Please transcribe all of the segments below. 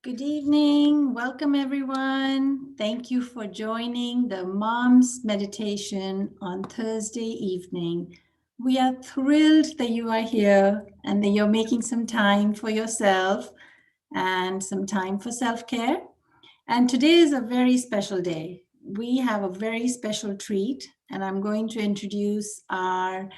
Good evening. Welcome, everyone. Thank you for joining the Mom's Meditation on Thursday evening. We are thrilled that you are here and that you're making some time for yourself and some time for self-care. And today is a very special day. We have a very special treat, and I'm going to introduce our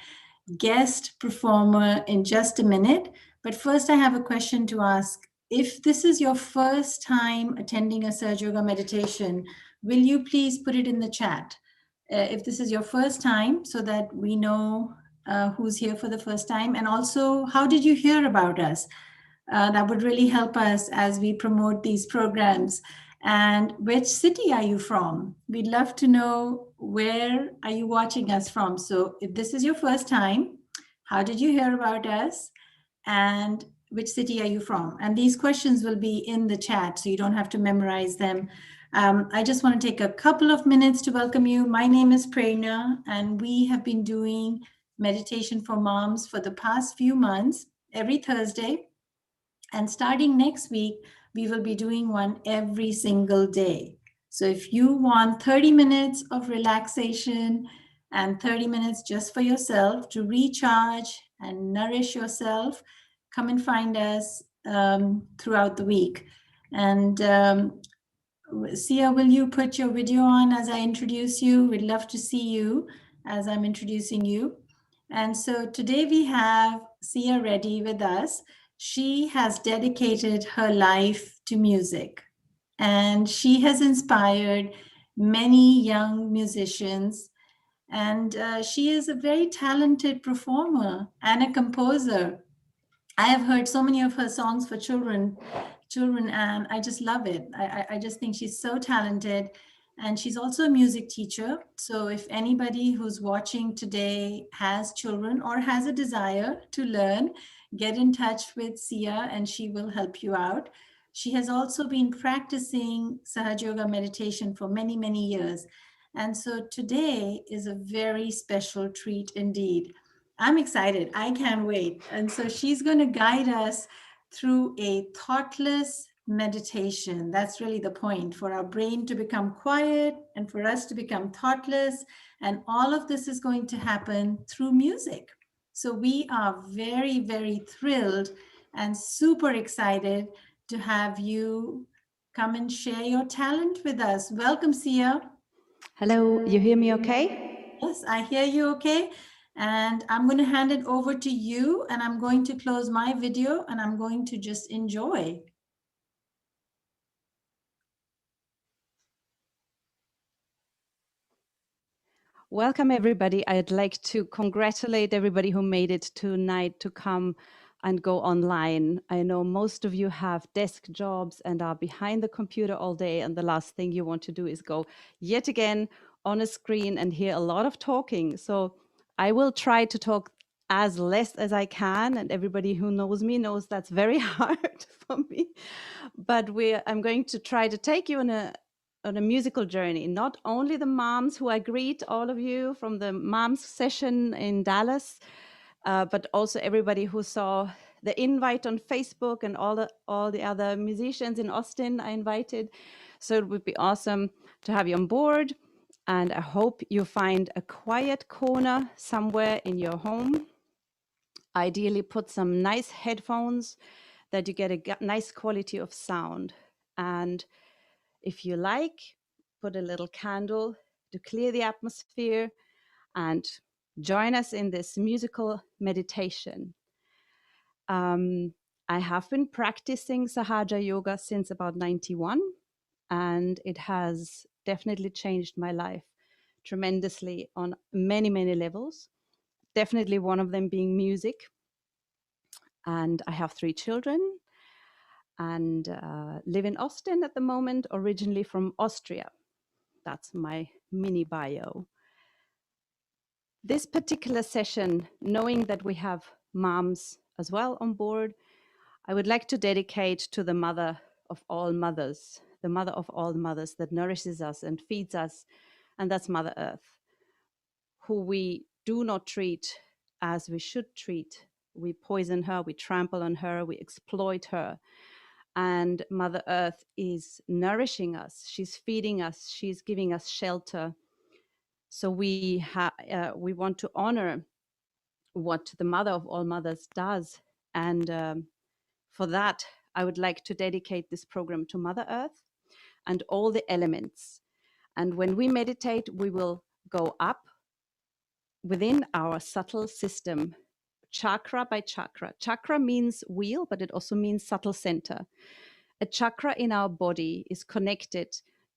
guest performer in just a minute. But first, I have a question to ask. If this is your first time attending a Surge Yoga meditation, will you please put it in the chat? If this is your first time, so that we know who's here for the first time. And also, how did you hear about us? That would really help us as we promote these programs. And which city are you from? We'd love to know, where are you watching us from? So if this is your first time, how did you hear about us? And which city are you from? And these questions will be in the chat, so you don't have to memorize them. I just want to take a couple of minutes to welcome you. My name is Prerna, and we have been doing meditation for moms for the past few months, every Thursday. And starting next week, we will be doing one every single day. So if you want 30 minutes of relaxation and 30 minutes just for yourself to recharge and nourish yourself, come and find us throughout the week. And Sia, will you put your video on as I introduce you? We'd love to see you as I'm introducing you. And so today we have Sia Reddy with us. She has dedicated her life to music, and she has inspired many young musicians. And she is a very talented performer and a composer. I have heard so many of her songs for children, and I just love it. I just think she's so talented. And she's also a music teacher. So if anybody who's watching today has children or has a desire to learn, get in touch with Sia and she will help you out. She has also been practicing Sahaja Yoga meditation for many, many years. And so today is a very special treat indeed. I'm excited. I can't wait. And so she's going to guide us through a thoughtless meditation. That's really the point, for our brain to become quiet and for us to become thoughtless. And all of this is going to happen through music. So we are very, very thrilled and super excited to have you come and share your talent with us. Welcome, Sia. Hello, you hear me okay? Yes, I hear you okay. And I'm going to hand it over to you, and I'm going to close my video and I'm going to just enjoy. Welcome, everybody. I'd like to congratulate everybody who made it tonight to come and go online. I know most of you have desk jobs and are behind the computer all day, and the last thing you want to do is go yet again on a screen and hear a lot of talking. So I will try to talk as less as I can, and everybody who knows me knows that's very hard for me. But I'm going to try to take you on a musical journey. Not only the moms who I greet, all of you from the moms session in Dallas, but also everybody who saw the invite on Facebook and all the other musicians in Austin I invited. So it would be awesome to have you on board. And I hope you find a quiet corner somewhere in your home. Ideally, put some nice headphones that you get a nice quality of sound. And if you like, put a little candle to clear the atmosphere and join us in this musical meditation. I have been practicing Sahaja Yoga since about 91, and it has definitely changed my life tremendously on many, many levels. Definitely one of them being music. And I have 3 children and live in Austin at the moment, originally from Austria. That's my mini bio. This particular session, knowing that we have moms as well on board, I would like to dedicate to the mother of all mothers, the mother of all mothers that nourishes us and feeds us, and that's Mother Earth, who we do not treat as we should treat. We poison her, we trample on her, we exploit her. and Mother Earth is nourishing us. She's feeding us. She's giving us shelter. So we want to honor what the Mother of all mothers does. And for that, I would like to dedicate this program to Mother Earth and all the elements. And when we meditate, we will go up within our subtle system, chakra by chakra. Chakra means wheel, but it also means subtle center. A chakra in our body is connected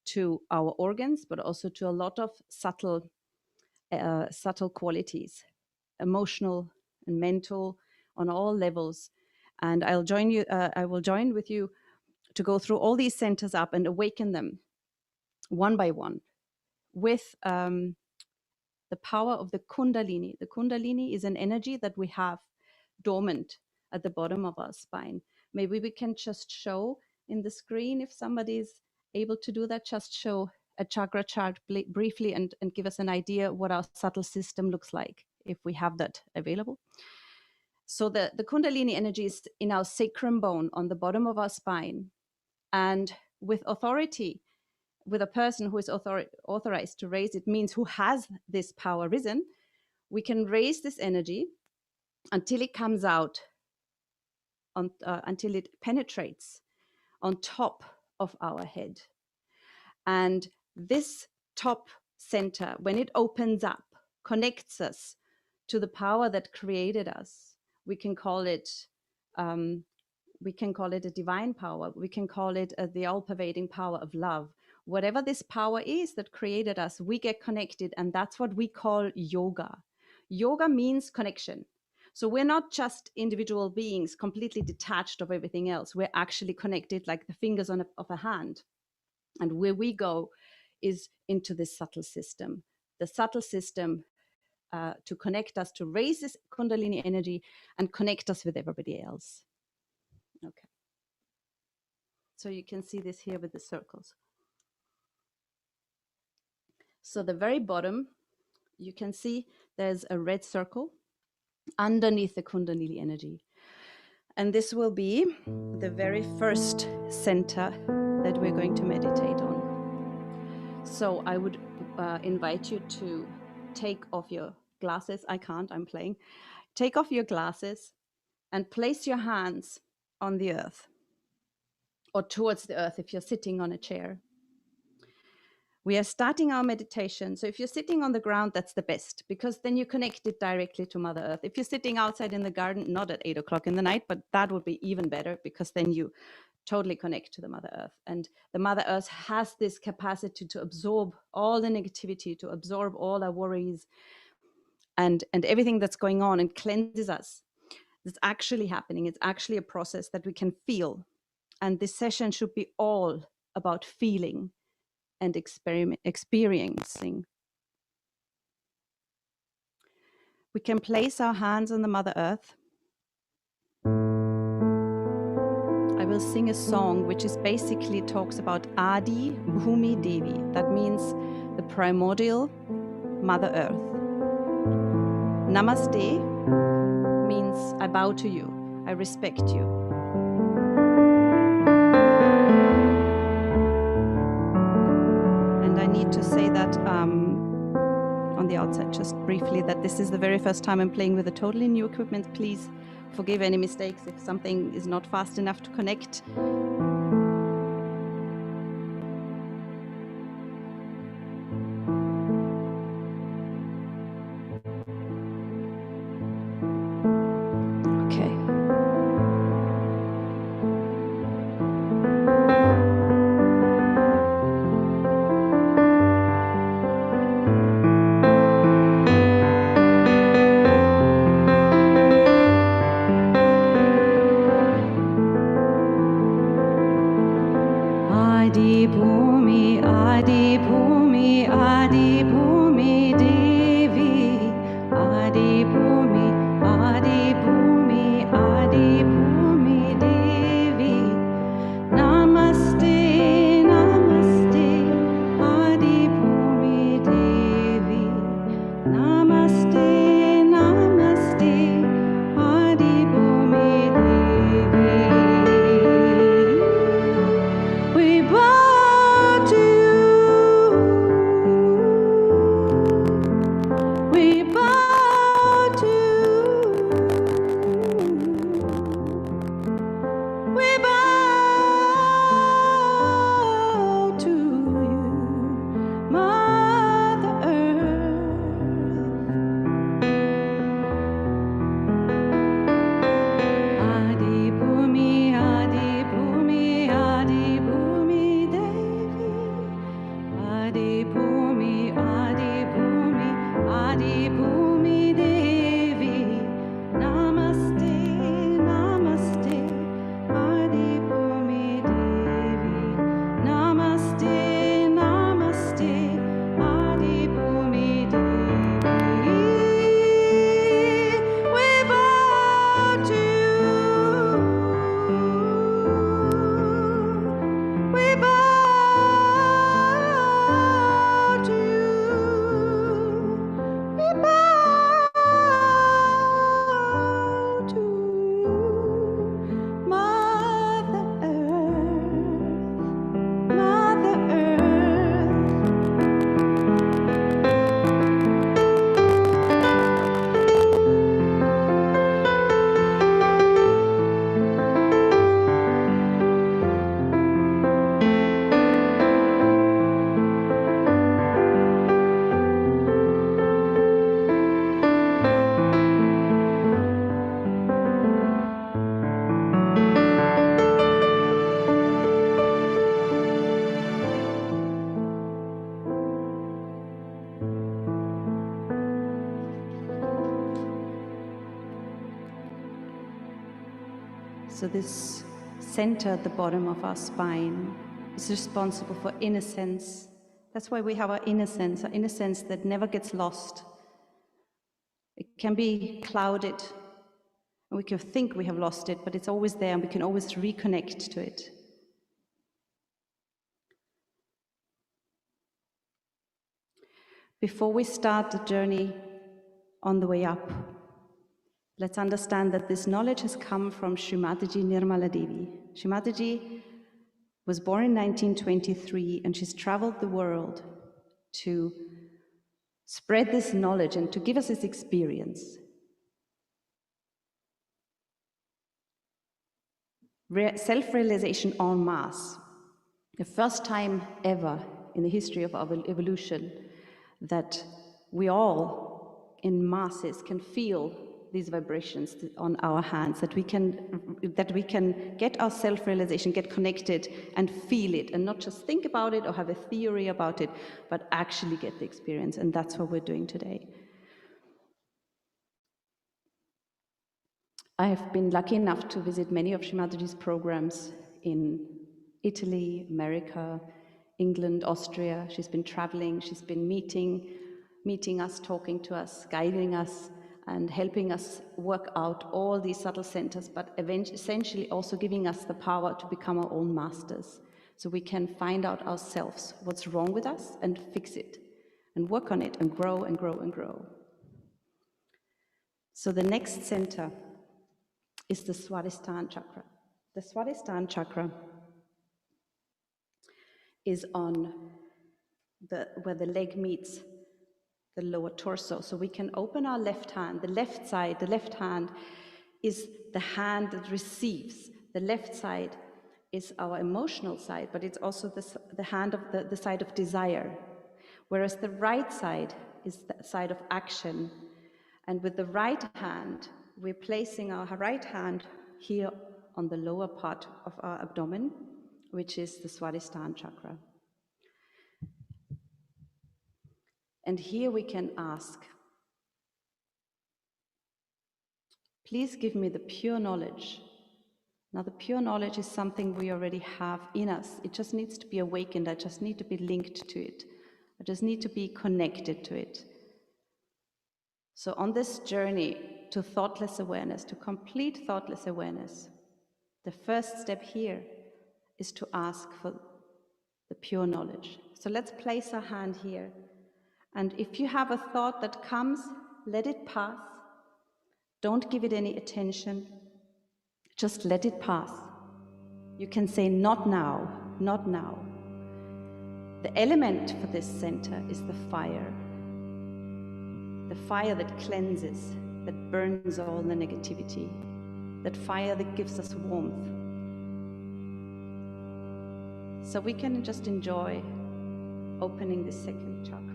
to our organs, but also to a lot of subtle qualities, emotional and mental, on all levels. And I will join with you to go through all these centers up and awaken them one by one with the power of the Kundalini. The Kundalini is an energy that we have dormant at the bottom of our spine. Maybe we can just show in the screen, if somebody's able to do that, just show a chakra chart briefly and give us an idea what our subtle system looks like, if we have that available. So the Kundalini energy is in our sacrum bone on the bottom of our spine. And with authority, with a person who is authorized to raise it, means who has this power risen, we can raise this energy until it comes out, until it penetrates on top of our head. And this top center, when it opens up, connects us to the power that created us. We can call it a divine power. We can call it the all-pervading power of love. Whatever this power is that created us, we get connected, and that's what we call yoga. Yoga means connection. So we're not just individual beings completely detached of everything else. We're actually connected like the fingers of a hand. And where we go is into this subtle system. The subtle system to connect us, to raise this Kundalini energy and connect us with everybody else. Okay. So you can see this here with the circles. So the very bottom, you can see there's a red circle underneath the Kundalini energy. And this will be the very first center that we're going to meditate on. So I would invite you to take off your glasses. I can't, I'm playing. Take off your glasses and place your hands on the earth, or towards the earth if you're sitting on a chair. We are starting our meditation. So if you're sitting on the ground, that's the best, because then you connect it directly to Mother Earth. If you're sitting outside in the garden, not at 8 o'clock in the night, but that would be even better, because then you totally connect to the Mother Earth. And the Mother Earth has this capacity to absorb all the negativity, to absorb all our worries and everything that's going on, and cleanses us. It's actually happening. It's actually a process that we can feel. And this session should be all about feeling and experiencing. We can place our hands on the Mother Earth. I will sing a song which is basically talks about Adi Bhumi Devi. That means the primordial Mother Earth. Namaste means I bow to you, I respect you. And I need to say that on the outside, just briefly, that this is the very first time I'm playing with a totally new equipment. Please forgive any mistakes if something is not fast enough to connect. this center at the bottom of our spine. It's responsible for innocence. That's why we have our innocence that never gets lost. It can be clouded, and we can think we have lost it, but it's always there, and we can always reconnect to it. Before we start the journey on the way up, let's understand that this knowledge has come from Srimataji Nirmala Devi. Srimataji was born in 1923, and she's traveled the world to spread this knowledge and to give us this experience. Self-realization en masse. The first time ever in the history of our evolution that we all in masses can feel these vibrations on our hands, that we can get our self-realization, get connected and feel it, and not just think about it or have a theory about it, but actually get the experience. And that's what we're doing today. I have been lucky enough to visit many of Srimataji's programs in Italy, America, England, Austria. She's been traveling, she's been meeting us, talking to us, guiding us, and helping us work out all these subtle centers, but essentially also giving us the power to become our own masters. So we can find out ourselves what's wrong with us and fix it, and work on it, and grow and grow and grow. So the next center is the Swadhisthan chakra. The Swadhisthan chakra is on where the leg meets the lower torso. So we can open our left hand. The left side, the left hand is the hand that receives. The left side is our emotional side, but it's also the hand of the side of desire. Whereas the right side is the side of action. And with the right hand, we're placing our right hand here on the lower part of our abdomen, which is the Swadhisthana chakra. And here we can ask, please give me the pure knowledge. Now, the pure knowledge is something we already have in us. It just needs to be awakened. I just need to be linked to it. I just need to be connected to it. So on this journey to thoughtless awareness, to complete thoughtless awareness, the first step here is to ask for the pure knowledge. So let's place our hand here. And if you have a thought that comes, let it pass. Don't give it any attention. Just let it pass. You can say, not now, not now. The element for this center is the fire that cleanses, that burns all the negativity, that fire that gives us warmth. So we can just enjoy opening the second chakra.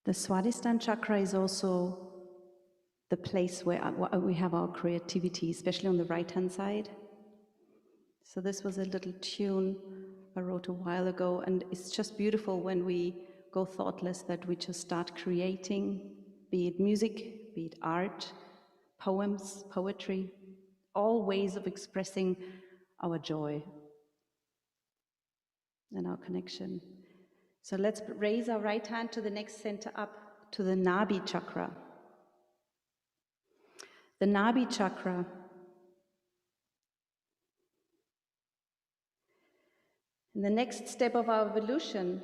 The Swadhisthan chakra is also the place where we have our creativity, especially on the right-hand side. So this was a little tune I wrote a while ago, and it's just beautiful when we go thoughtless that we just start creating, be it music, be it art, poems, poetry, all ways of expressing our joy and our connection. So let's raise our right hand to the next center up to the Nabi chakra. The Nabi chakra in the next step of our evolution,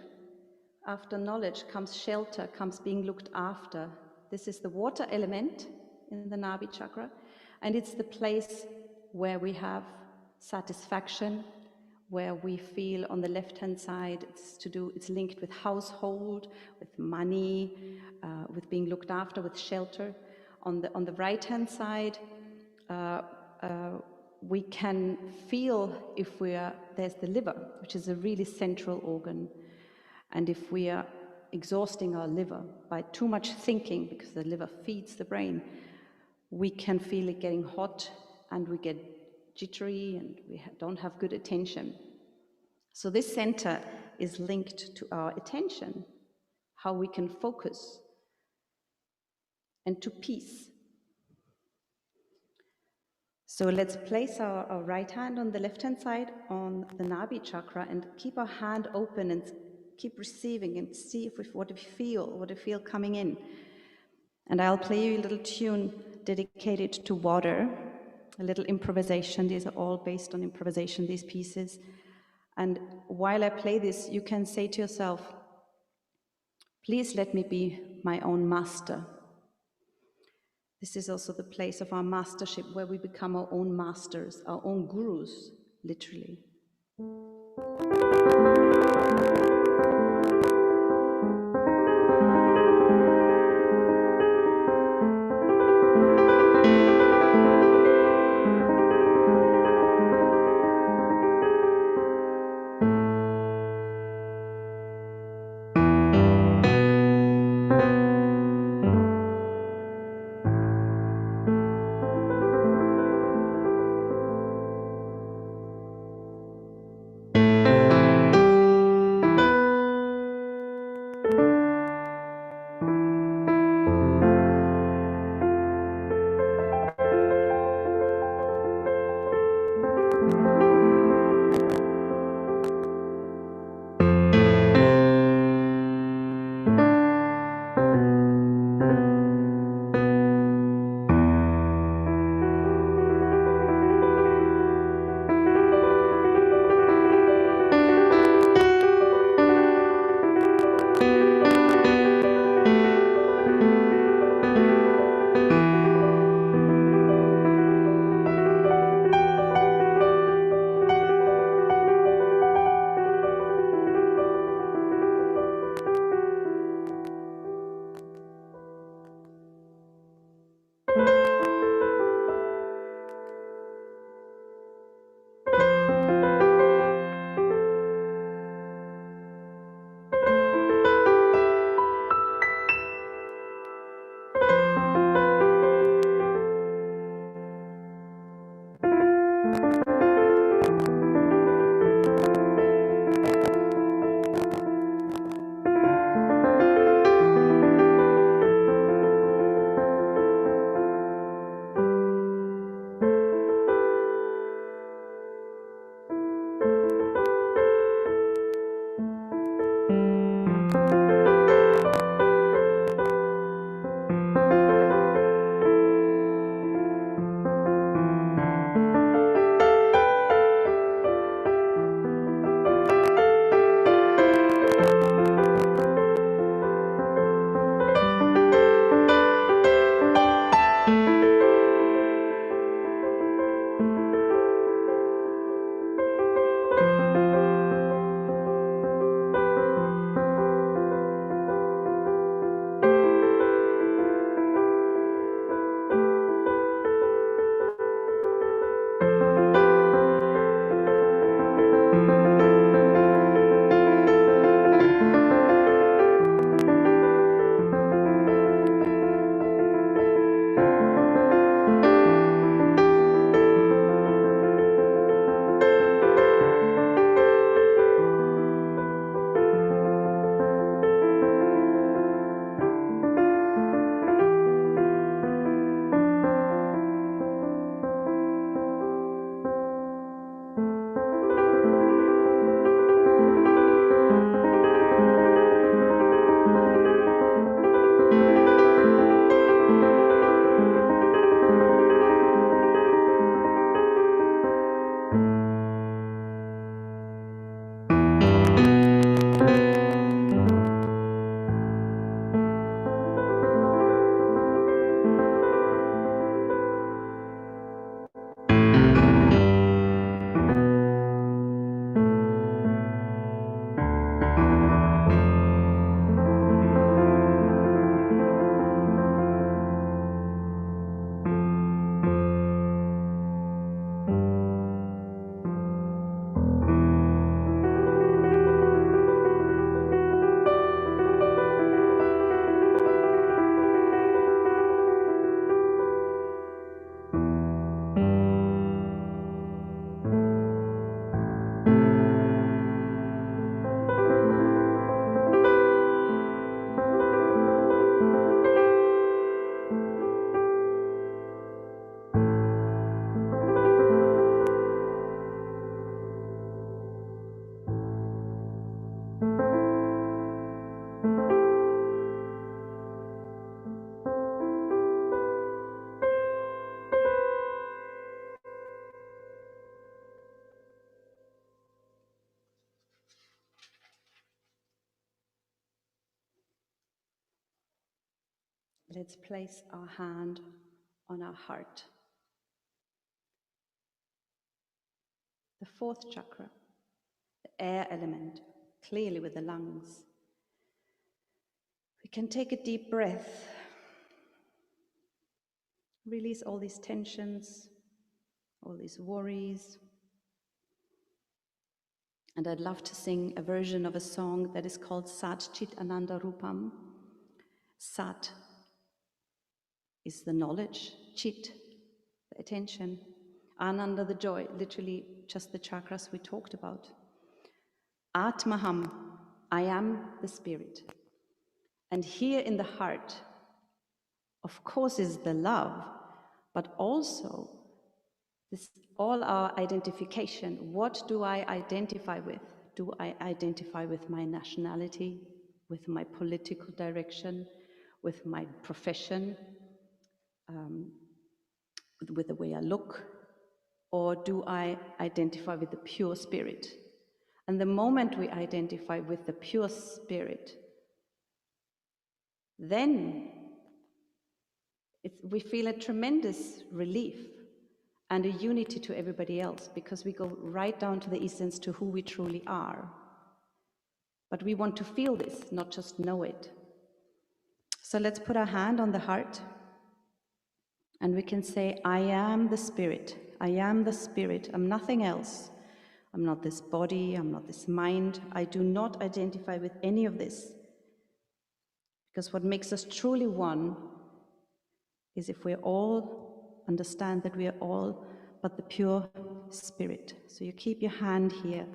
after knowledge comes shelter, comes being looked after. This is the water element in the Nabi chakra, and it's the place where we have satisfaction, where we feel on the left-hand side it's linked with household, with money, with being looked after, with shelter. On the right-hand side, we can feel if there's the liver, which is a really central organ. And if we are exhausting our liver by too much thinking, because the liver feeds the brain, we can feel it getting hot and we get jittery and we don't have good attention. So this center is linked to our attention, how we can focus, and to peace. So let's place our right hand on the left-hand side on the Nabi chakra and keep our hand open and keep receiving and see what we feel coming in. And I'll play you a little tune dedicated to water, a little improvisation. These are all based on improvisation, these pieces. And while I play this, you can say to yourself, please let me be my own master. This is also the place of our mastership, where we become our own masters, our own gurus, literally. Let's place our hand on our heart. The fourth chakra, the air element, clearly with the lungs. We can take a deep breath. Release all these tensions, all these worries. And I'd love to sing a version of a song that is called Sat Chit Ananda Rupam. Sat is the knowledge, Chit, the attention, Ananda, the joy, literally just the chakras we talked about. Atmaham, I am the spirit. And here in the heart, of course, is the love, but also this, all our identification. What do I identify with? Do I identify with my nationality, with my political direction, with my profession, with the way I look? Or do I identify with the pure spirit? And the moment we identify with the pure spirit, then we feel a tremendous relief and a unity to everybody else, because we go right down to the essence, to who we truly are. But we want to feel this, not just know it. So let's put our hand on the heart and we can say, I am the spirit. I am the spirit. I'm nothing else. I'm not this body. I'm not this mind. I do not identify with any of this. Because what makes us truly one is if we all understand that we are all but the pure spirit. So you keep your hand here.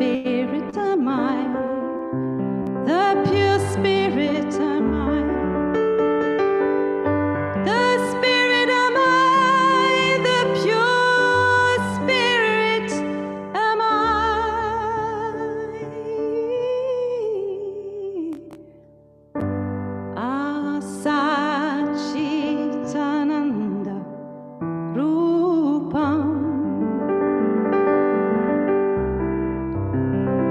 spirit am I, the pure spirit am I, the spirit am I, the pure spirit am I. Sachitananda Rupam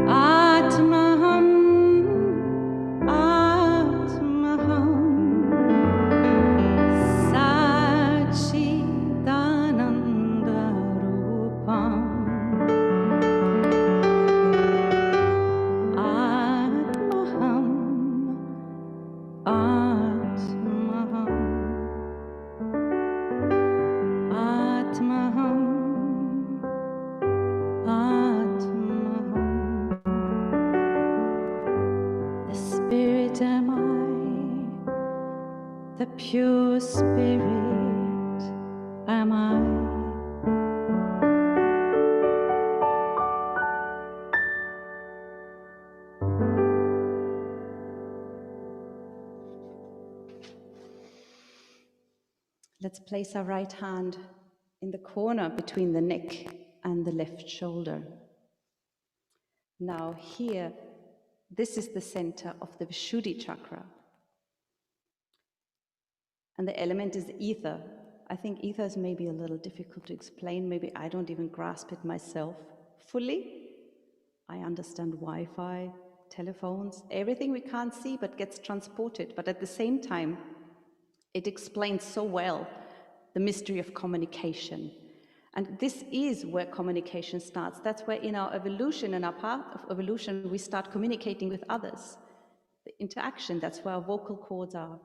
Atmaham Atmaham Sachidananda Rupam Atmaham Atmaham Atmaham Atmaham. The spirit am I, the pure spirit am I. Let's place our right hand in the corner between the neck and the left shoulder. Now here, this is the center of the Vishuddhi chakra. And the element is ether. I think ether is maybe a little difficult to explain. Maybe I don't even grasp it myself fully. I understand Wi-Fi, telephones, everything we can't see but gets transported. But at the same time, it explains so well the mystery of communication. And this is where communication starts. That's where in our evolution, in our path of evolution, we start communicating with others. The interaction, that's where our vocal cords are.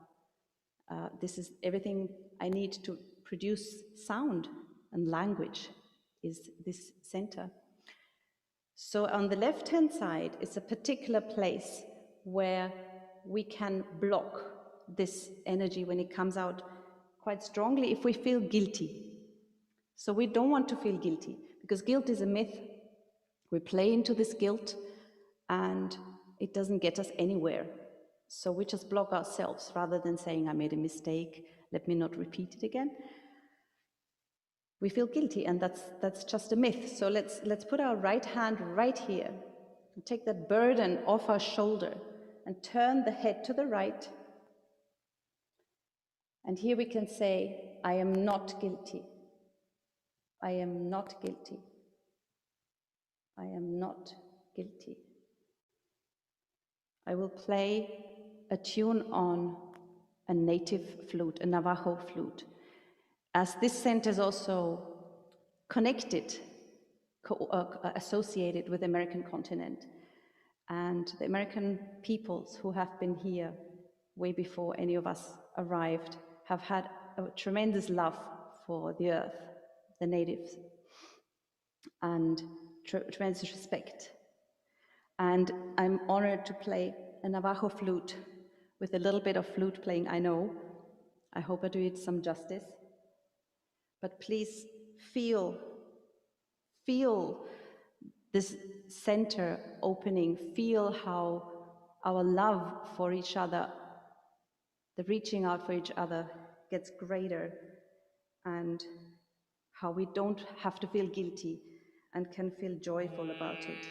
This is everything I need to produce sound and language is this center. So on the left-hand side is a particular place where we can block this energy when it comes out quite strongly if we feel guilty. So we don't want to feel guilty because guilt is a myth. We play into this guilt and it doesn't get us anywhere. So we just block ourselves rather than saying, I made a mistake, let me not repeat it again. We feel guilty, and that's just a myth. So let's put our right hand right here and take that burden off our shoulder and turn the head to the right. And here we can say, I am not guilty. I am not guilty. I am not guilty. I will play a tune on a native flute, a Navajo flute, as this center is also connected, associated with the American continent. And the American peoples who have been here way before any of us arrived have had a tremendous love for the earth, the natives, and tremendous respect. And I'm honored to play a Navajo flute with a little bit of flute playing I know. I hope I do it some justice. But please feel this center opening, feel how our love for each other, the reaching out for each other gets greater, and how we don't have to feel guilty and can feel joyful about it.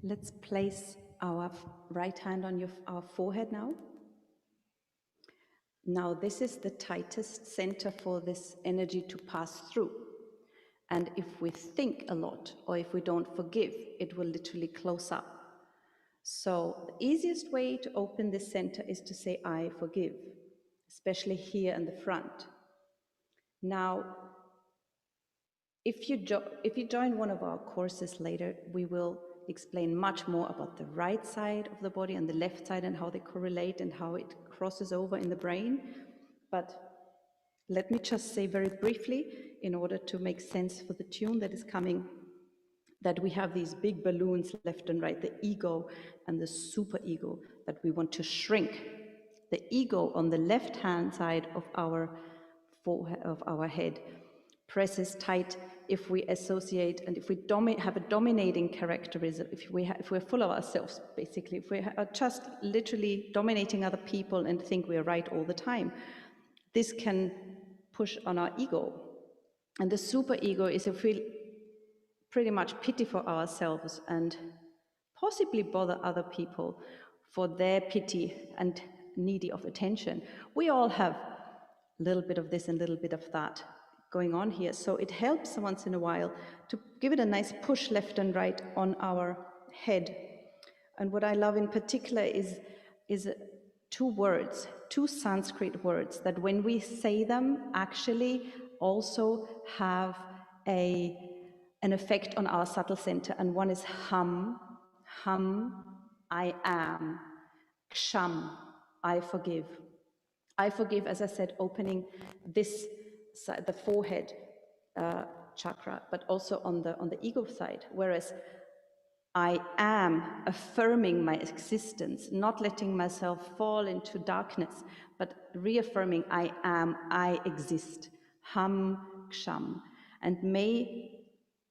Let's place our right hand on our forehead now. Now, this is the tightest center for this energy to pass through. And if we think a lot, or if we don't forgive, it will literally close up. So the easiest way to open this center is to say, I forgive, especially here in the front. Now, if you join one of our courses later, we will explain much more about the right side of the body and the left side and how they correlate and how it crosses over in the brain. But let me just say very briefly, in order to make sense for the tune that is coming, that we have these big balloons left and right, the ego and the super ego, that we want to shrink. The ego on the left-hand side of our forehead, of our head, presses tight if we associate and if we have a dominating characterism, if we're full of ourselves, basically, if we are just literally dominating other people and think we're right all the time, this can push on our ego. And the super ego is if we pretty much pity for ourselves and possibly bother other people for their pity and needy of attention. We all have a little bit of this and a little bit of that going on here. So it helps once in a while to give it a nice push left and right on our head. And what I love in particular is two words, two Sanskrit words that when we say them actually also have a an effect on our subtle center. And one is hum, hum, I am. Ksham, I forgive. I forgive, as I said, opening this side, the forehead chakra, but also on the ego side. Whereas I am affirming my existence, not letting myself fall into darkness, but reaffirming I am, I exist. Ham, ksham. And may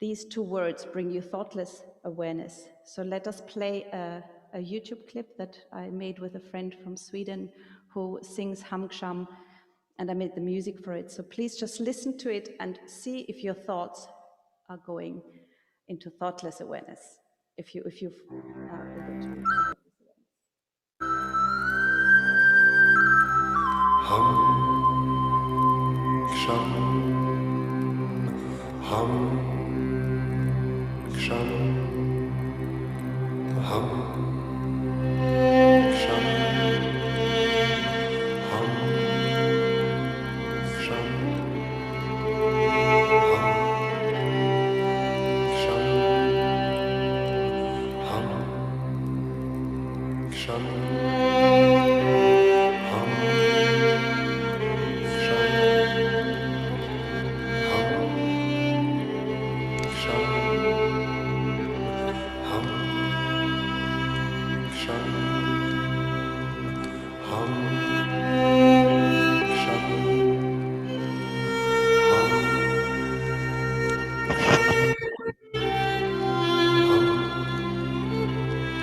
these two words bring you thoughtless awareness. So let us play a YouTube clip that I made with a friend from Sweden who sings Ham Ksham, and I made the music for it. So please just listen to it and see if your thoughts are going into thoughtless awareness. If you've able to. Hum, ksham, hum, ksham, hum, ksham, hum, ksham, hum, ksham, hum, ksham, hum, ksham, hum, ksham, hum, ksham, hum,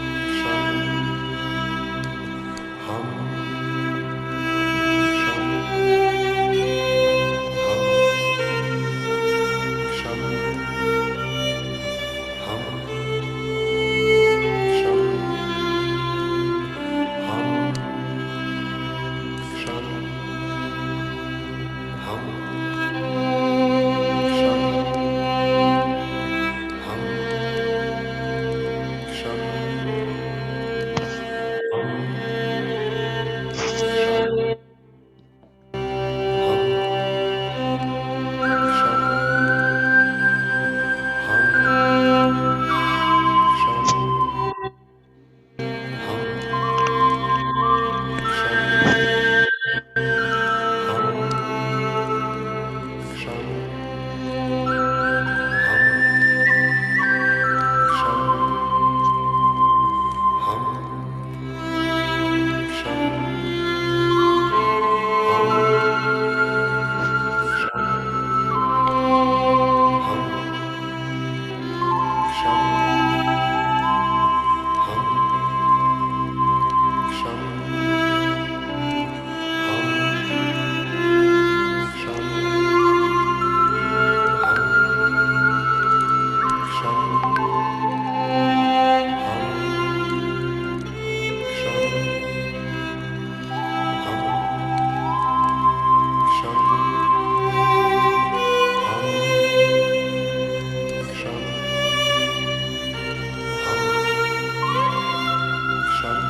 ksham,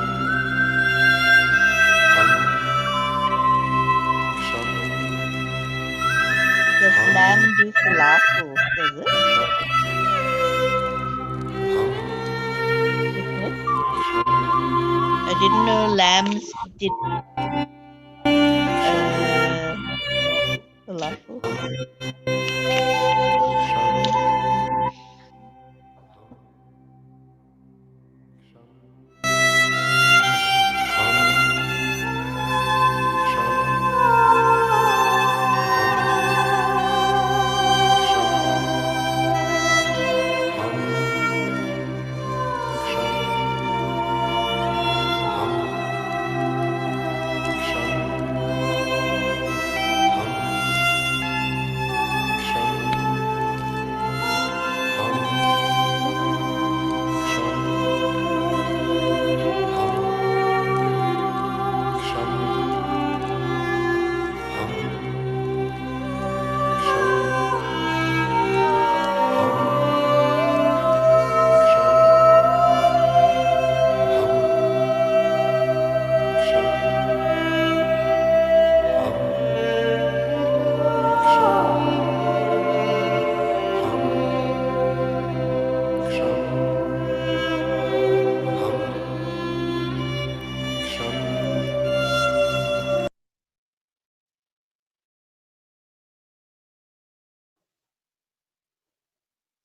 hum, Does lamb do falafel? Does it? Mhm. I didn't know lambs did falafel.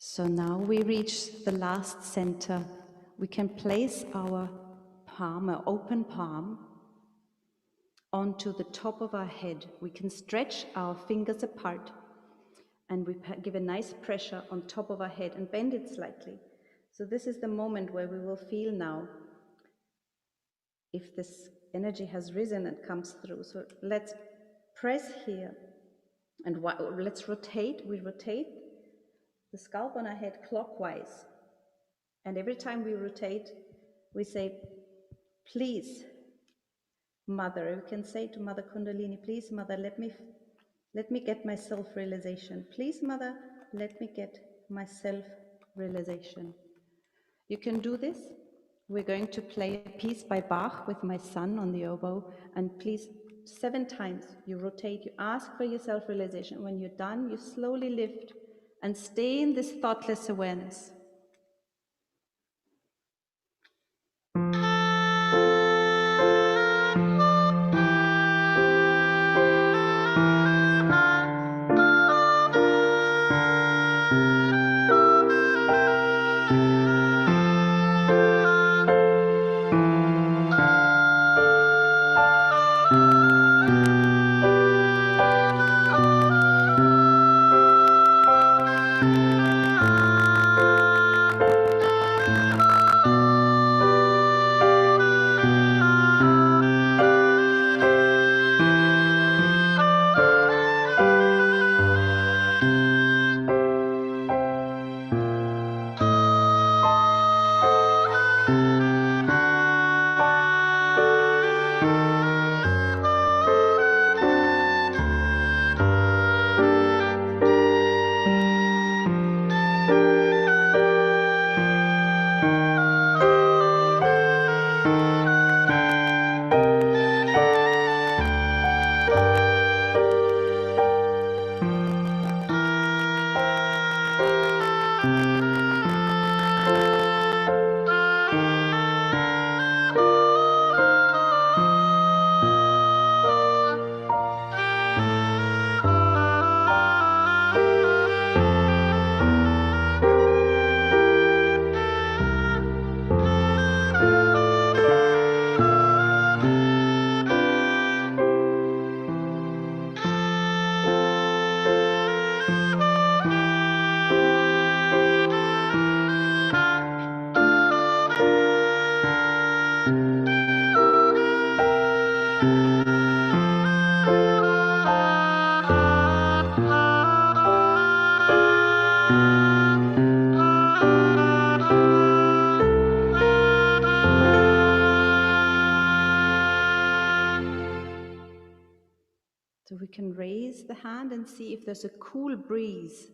So now we reach the last center. We can place our palm, our open palm, onto the top of our head. We can stretch our fingers apart and we give a nice pressure on top of our head and bend it slightly. So this is the moment where we will feel now if this energy has risen and comes through. So let's press here and let's rotate. We rotate the scalp on our head clockwise. And every time we rotate, we say, please, Mother. We can say to Mother Kundalini, please, Mother, let me get my self-realization. Please, Mother, let me get my self-realization. You can do this. We're going to play a piece by Bach with my son on the oboe. And please, 7 times you rotate, you ask for your self-realization. When you're done, you slowly lift and stay in this thoughtless awareness. So we can raise the hand and see if there's a cool breeze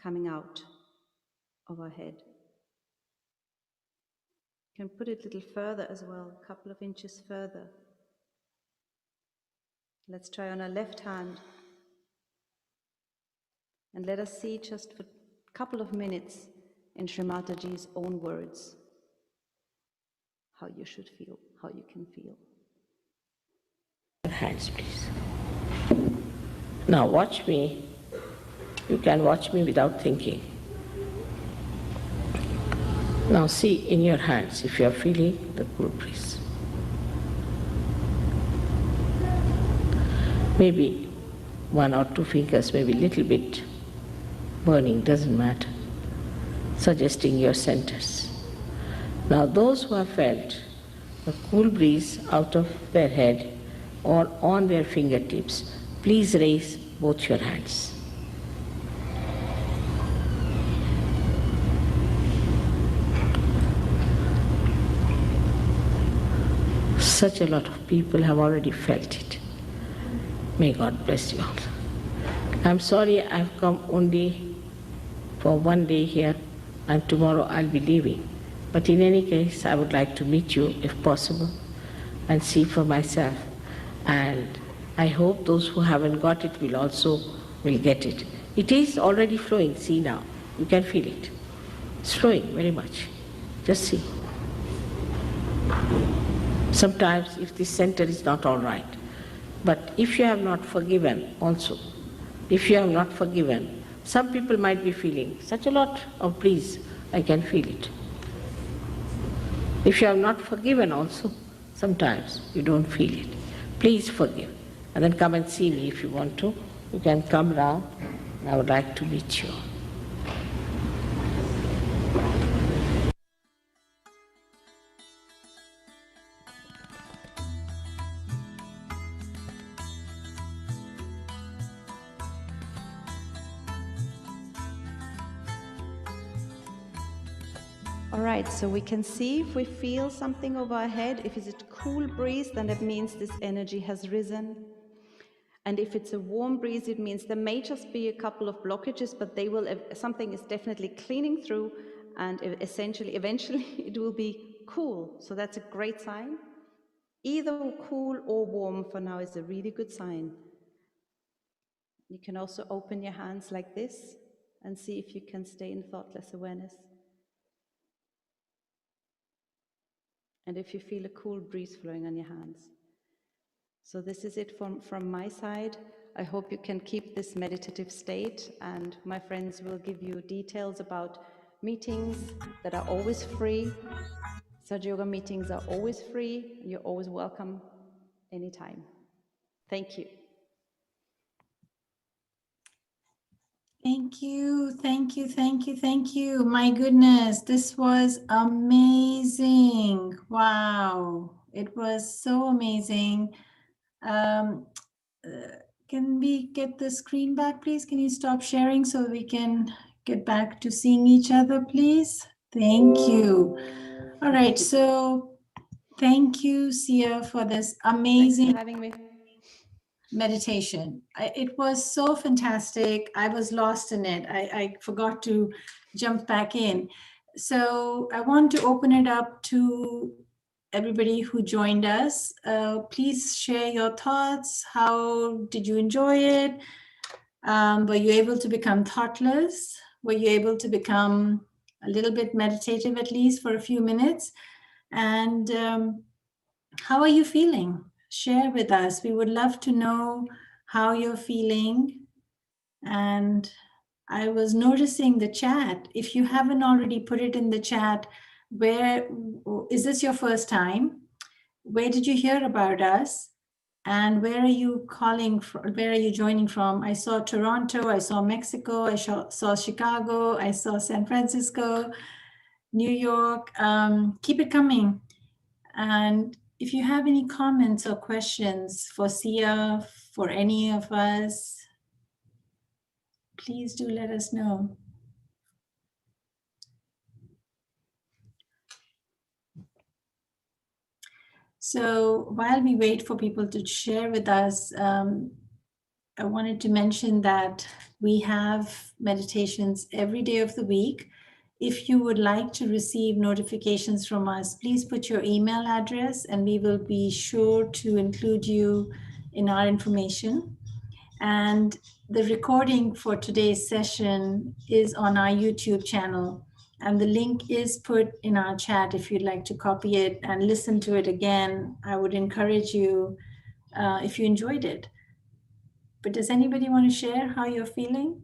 coming out of our head. You can put it a little further as well, a couple of inches further. Let's try on our left hand. And let us see just for a couple of minutes in Shri Mataji's own words how you should feel, how you can feel. Hands, please. Now watch me. You can watch me without thinking. Now see in your hands if you are feeling the cool breeze. Maybe 1 or 2 fingers, maybe a little bit burning, doesn't matter. Suggesting your centers. Now those who have felt the cool breeze out of their head or on their fingertips, please raise both your hands. Such a lot of people have already felt it. May God bless you all. I'm sorry I've come only for 1 day here and tomorrow I'll be leaving. But in any case, I would like to meet you if possible and see for myself. And I hope those who haven't got it will get it. It is already flowing, see now. You can feel it. It's flowing very much. Just see. Sometimes if this center is not all right, but if you have not forgiven also, if you have not forgiven Some people might be feeling such a lot of breeze, I can feel it. If you have not forgiven also, sometimes you don't feel it. Please forgive. And then come and see me if you want to. You can come round. I would like to meet you. All right, so we can see if we feel something over our head. If it's a cool breeze, then that means this energy has risen. And if it's a warm breeze, it means there may just be a couple of blockages, but they will, something is definitely cleaning through, and eventually it will be cool. So that's a great sign. Either cool or warm for now is a really good sign. You can also open your hands like this and see if you can stay in thoughtless awareness. And if you feel a cool breeze flowing on your hands. So this is it from my side. I hope you can keep this meditative state, and my friends will give you details about meetings that are always free. Sahaja Yoga meetings are always free. You're always welcome anytime. Thank you. Thank you, thank you, thank you, thank you. My goodness, this was amazing. Wow, it was so amazing. Can we get the screen back, please? Can you stop sharing so we can get back to seeing each other, please? Thank you. All right, so thank you, Sia, for this amazing Thanks for having me. meditation. It was so fantastic. I was lost in it. I forgot to jump back in. So I want to open it up to everybody who joined us. Please share your thoughts. How did you enjoy it? Were you able to become thoughtless? Were you able to become a little bit meditative, at least for a few minutes? And how are you feeling? Share with us. We would love to know how you're feeling. And I was noticing the chat. If you haven't already put it in the chat, where is this your first time? Where did you hear about us? And where are you calling from? Where are you joining from? I saw Toronto, I saw Mexico, I saw Chicago, I saw San Francisco, New York. Keep it coming. And if you have any comments or questions for Sia, for any of us, please do let us know. So while we wait for people to share with us, I wanted to mention that we have meditations every day of the week. If you would like to receive notifications from us, please put your email address and we will be sure to include you in our information. And the recording for today's session is on our YouTube channel. And the link is put in our chat if you'd like to copy it and listen to it again. I would encourage you if you enjoyed it. But does anybody want to share how you're feeling?